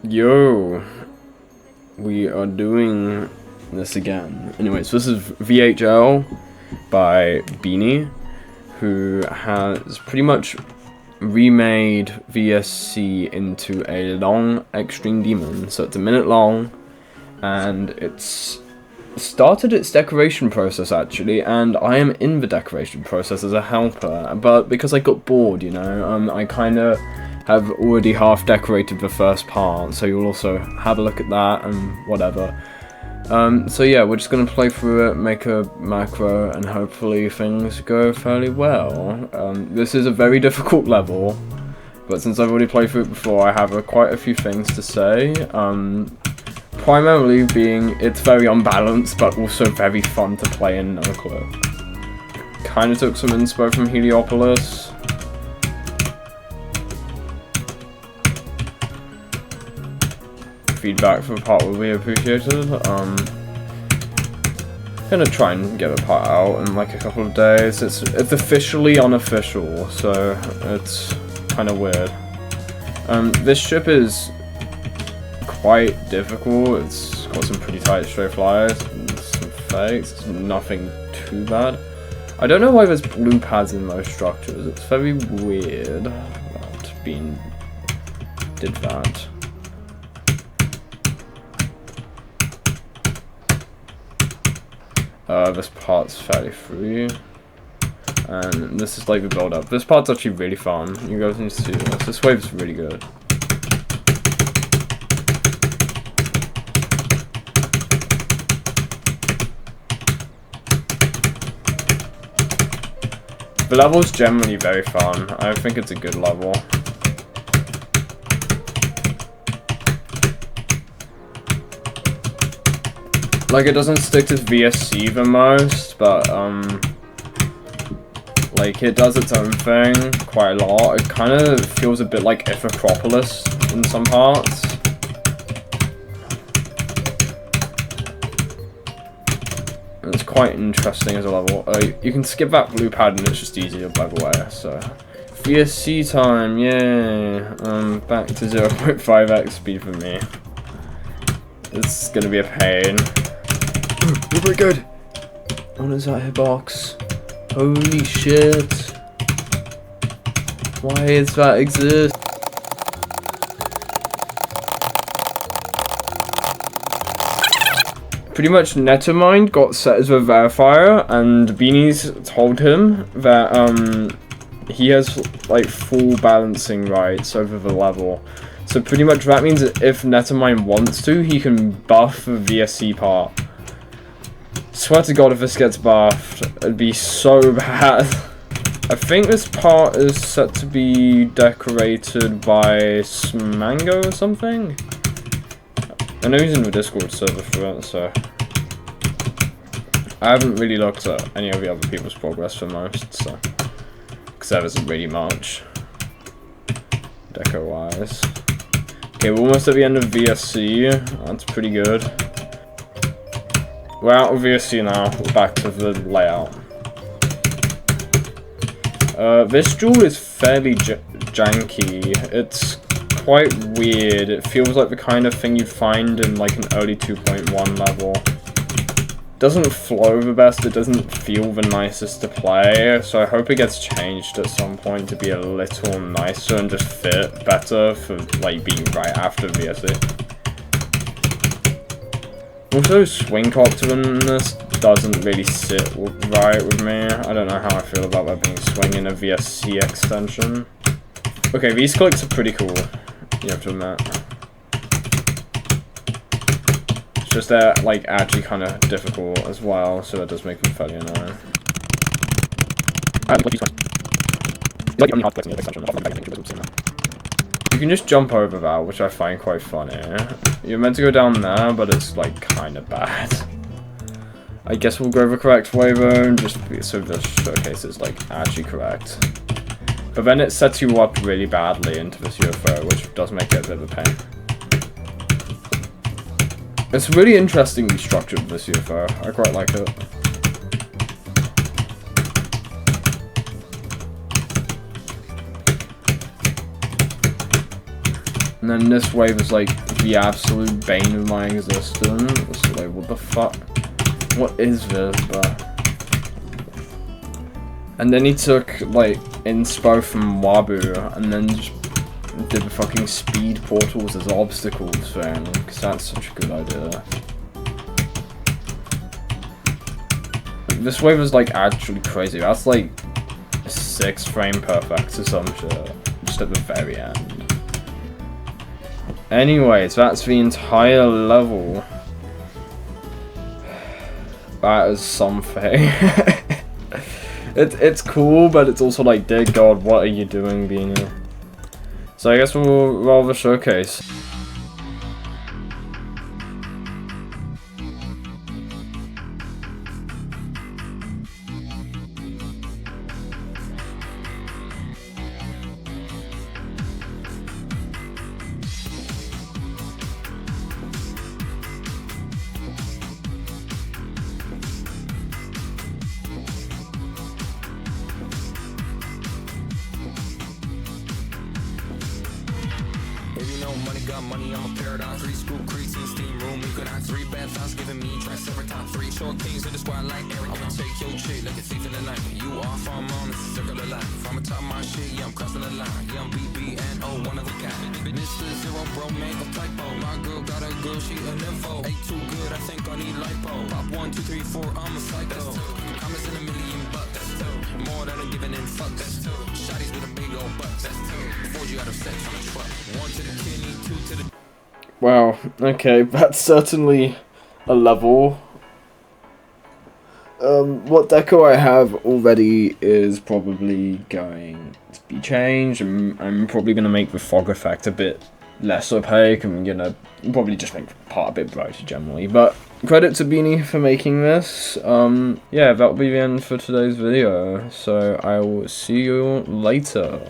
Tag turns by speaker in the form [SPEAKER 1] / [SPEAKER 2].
[SPEAKER 1] Yo, we are doing this again. Anyways, this is VHL by Beanie, who has pretty much remade VSC into a long Extreme Demon. So it's a minute long, and it's started its decoration process actually, and I am in the decoration process as a helper, but because I got bored, you know, I kind of have already half decorated the first part, so you'll also have a look at that and whatever. So yeah, we're just going to play through it, make a macro, and hopefully things go fairly well. This is a very difficult level, but since I've already played through it before, I have quite a few things to say. Primarily being it's very unbalanced, but also very fun to play in no-clip. Kind of took some inspo from Heliopolis. Feedback for the part will be appreciated. Gonna try and get the part out in like a couple of days. It's officially unofficial, so it's kind of weird. This ship is quite difficult. It's got some pretty tight straight flyers and some fakes. It's nothing too bad. I don't know why there's blue pads in most structures. It's very weird that Bean did that. This part's fairly free, and this is like the build up. This part's actually really fun. You guys need to see this. This wave's really good. The level's generally very fun. I think it's a good level. Like, it doesn't stick to VSC the most, but, like, it does its own thing quite a lot. It kind of feels a bit like Acropolis in some parts. And it's quite interesting as a level. You can skip that blue pad and it's just easier, by the way, so. VSC time, yay! Back to 0.5x speed for me. It's gonna be a pain. You're pretty good. What is that hitbox? Holy shit. Why does that exist? Pretty much Netamind got set as a verifier, and Beanie's told him that he has like full balancing rights over the level. So pretty much that means that if Netamind wants to, he can buff the VSC part. Swear to God, if this gets buffed, it'd be so bad. I think this part is set to be decorated by Smango or something. I know he's in the Discord server for it, so I haven't really looked at any of the other people's progress for most, so because there isn't really much deco-wise. Okay, we're almost at the end of VSC. That's pretty good. We're out of VSC now. We're back to the layout. This jewel is fairly janky. It's quite weird. It feels like the kind of thing you'd find in like an early 2.1 level. Doesn't flow the best. It doesn't feel the nicest to play. So I hope it gets changed at some point to be a little nicer and just fit better for like being right after VSC. Also, swing copter in this doesn't really sit right with me. I don't know how I feel about that being swing in a VSC extension. Okay, these clicks are pretty cool, you have to admit. It's just they're like actually kind of difficult as well, so that does make them fairly annoying. You can just jump over that, which I find quite funny. You're meant to go down there, but it's like kind of bad. I guess we'll go the correct way though, just so the showcase is like actually correct. But then it sets you up really badly into this UFO, which does make it a bit of a pain. It's really interestingly structured, this UFO. I quite like it. And then this wave is like the absolute bane of my existence. Like, what the fuck? What is this, bro? And then he took, like, inspo from Wabu, and then just did the fucking speed portals as obstacles thing, because that's such a good idea. This wave is, like, actually crazy. That's, like, 6 frame perfect or some shit, just at the very end. Anyways, that's the entire level. That is something. It's cool, but it's also like, dear God, what are you doing, Beanie? So I guess we'll roll the showcase.
[SPEAKER 2] If you know money got money, I'm a paradox. 3 school creeps in steam room. You could have 3 bad thoughts giving me triceratops. 3 short kings in the squad like Eric. I'ma take your chick like a thief in the night. You off, I'm on, it's a circle of life. I'm top my shit, yeah, I'm crossing the line. Yeah, I'm BBNO, one of a kind. Mr. Zero, bro, make a typo. My girl got a girl, she an info. Ain't too good, I think I need lipo. Pop 1, 2, 3, 4, I'm a psycho. I'm missing $1 million bucks. That's 2. More than I'm giving in fuck. That's 2. Shotties with a big old butt. That's 2. Before you out of sex on a truck. 1 to the kidney, 2 to the...
[SPEAKER 1] Wow, okay, that's certainly a level. What deco I have already is probably going to be changed. I'm probably going to make the fog effect a bit less opaque. I'm going to probably just make the part a bit brighter generally. But credit to Beanie for making this. Yeah, that'll be the end for today's video. So I will see you later.